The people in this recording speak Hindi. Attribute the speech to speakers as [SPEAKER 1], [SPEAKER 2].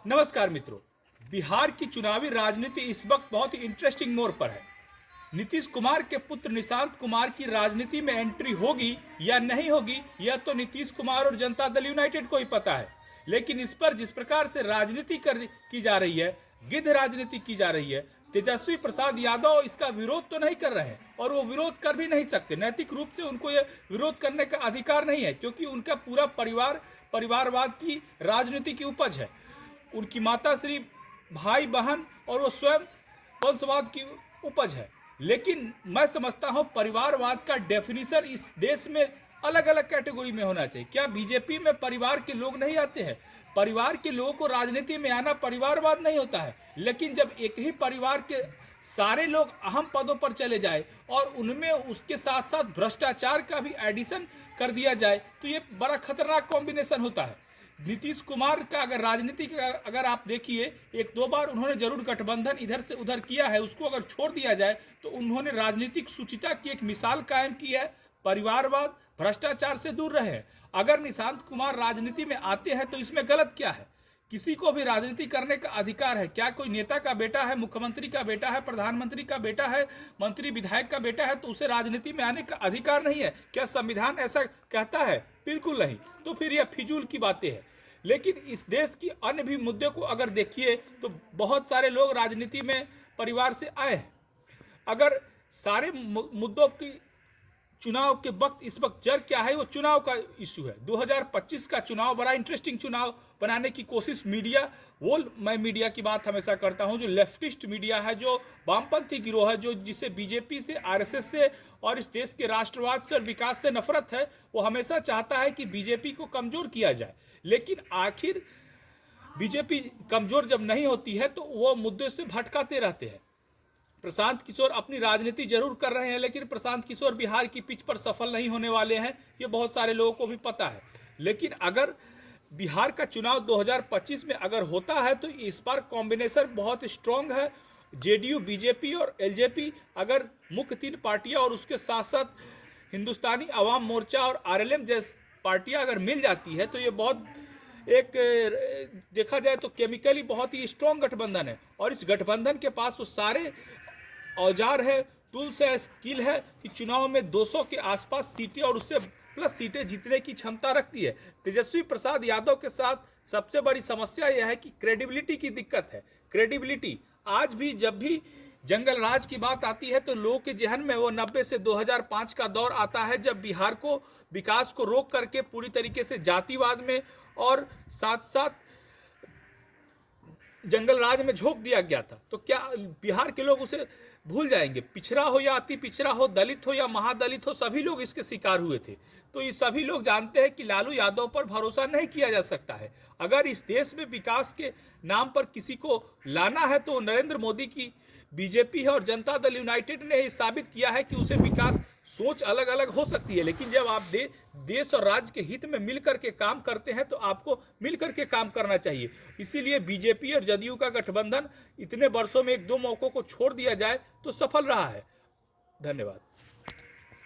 [SPEAKER 1] नमस्कार मित्रों। बिहार की चुनावी राजनीति इस वक्त बहुत ही इंटरेस्टिंग मोड़ पर है। नीतीश कुमार के पुत्र निशांत कुमार की राजनीति में एंट्री होगी या नहीं होगी, यह तो नीतीश कुमार और जनता दल यूनाइटेड को ही पता है। लेकिन इस पर जिस प्रकार से राजनीति की जा रही है, गिद्ध राजनीति की जा रही है, तेजस्वी प्रसाद यादव इसका विरोध तो नहीं कर रहे हैं और वो विरोध कर भी नहीं सकते। नैतिक रूप से उनको ये विरोध करने का अधिकार नहीं है, क्योंकि उनका पूरा परिवारवाद की राजनीति की उपज है। उनकी माता श्री, भाई बहन और वो स्वयं वंशवाद की उपज है। लेकिन मैं समझता हूं परिवारवाद का डेफिनेशन इस देश में अलग अलग कैटेगरी में होना चाहिए। क्या बीजेपी में परिवार के लोग नहीं आते हैं? परिवार के लोगों को राजनीति में आना परिवारवाद नहीं होता है। लेकिन जब एक ही परिवार के सारे लोग अहम पदों पर चले जाए और उनमें उसके साथ साथ भ्रष्टाचार का भी एडिशन कर दिया जाए, तो ये बड़ा खतरनाक कॉम्बिनेशन होता है। नीतीश कुमार का अगर राजनीति का अगर आप देखिए, एक दो बार उन्होंने जरूर गठबंधन इधर से उधर किया है, उसको अगर छोड़ दिया जाए तो उन्होंने राजनीतिक शुचिता की एक मिसाल कायम की है। परिवारवाद, भ्रष्टाचार से दूर रहे। अगर निशांत कुमार राजनीति में आते हैं तो इसमें गलत क्या है? किसी को भी राजनीति करने का अधिकार है। क्या कोई नेता का बेटा है, मुख्यमंत्री का बेटा है, प्रधानमंत्री का बेटा है, मंत्री विधायक का बेटा है तो उसे राजनीति में आने का अधिकार नहीं है? क्या संविधान ऐसा कहता है? बिल्कुल नहीं। तो फिर यह फिजूल की बातें हैं। लेकिन इस देश की अन्य भी मुद्दे को अगर देखिए तो बहुत सारे लोग राजनीति में परिवार से आए हैं। अगर सारे मुद्दों की चुनाव के वक्त इस वक्त जड़ क्या है, वो चुनाव का इशू है। 2025 का चुनाव बड़ा इंटरेस्टिंग चुनाव बनाने की कोशिश मैं मीडिया की बात हमेशा करता हूं, जो लेफ्टिस्ट मीडिया है, जो वामपंथी गिरोह है, जो जिसे बीजेपी से, आरएसएस से और इस देश के राष्ट्रवाद से और विकास से नफरत है, वो हमेशा चाहता है कि बीजेपी को कमजोर किया जाए। लेकिन आखिर बीजेपी कमजोर जब नहीं होती है तो वो मुद्दे से भटकाते रहते हैं। प्रशांत किशोर अपनी राजनीति जरूर कर रहे हैं, लेकिन प्रशांत किशोर बिहार की पिच पर सफल नहीं होने वाले हैं, ये बहुत सारे लोगों को भी पता है। लेकिन अगर बिहार का चुनाव 2025 में अगर होता है तो इस बार कॉम्बिनेशन बहुत स्ट्रांग है। जेडीयू, बीजेपी और एलजेपी, अगर मुख्य तीन पार्टियां और उसके साथ साथ हिंदुस्तानी अवाम मोर्चा और आरएलएम जैसी पार्टियां अगर मिल जाती है तो ये बहुत एक देखा जाए तो केमिकली बहुत ही स्ट्रांग गठबंधन है। और इस गठबंधन के पास वो सारे औजार है, टूल्स है, स्किल है कि चुनाव में 200 के आसपास सीटें और उससे प्लस सीटें जीतने की क्षमता रखती है। तेजस्वी प्रसाद यादव के साथ सबसे बड़ी समस्या यह है कि क्रेडिबिलिटी की दिक्कत है। क्रेडिबिलिटी आज भी, जब भी जंगल राज की बात आती है तो लोगों के जहन में वो 90 से 2005 का दौर आता है, जब बिहार को विकास को रोक करके पूरी तरीके से जातिवाद में और साथ साथ जंगल राज में झोंक दिया गया था। तो क्या बिहार के लोग उसे भूल जाएंगे? पिछड़ा हो या अति पिछड़ा हो, दलित हो या महादलित हो, सभी लोग इसके शिकार हुए थे। तो ये सभी लोग जानते हैं कि लालू यादव पर भरोसा नहीं किया जा सकता है। अगर इस देश में विकास के नाम पर किसी को लाना है तो नरेंद्र मोदी की बीजेपी है और जनता दल यूनाइटेड ने ये साबित किया है कि उसे विकास सोच अलग अलग हो सकती है, लेकिन जब आप देश और राज्य के हित में मिलकर के काम करते हैं तो आपको मिलकर के काम करना चाहिए। इसीलिए बीजेपी और जदयू का गठबंधन इतने वर्षों में एक दो मौकों को छोड़ दिया जाए तो सफल रहा है। धन्यवाद।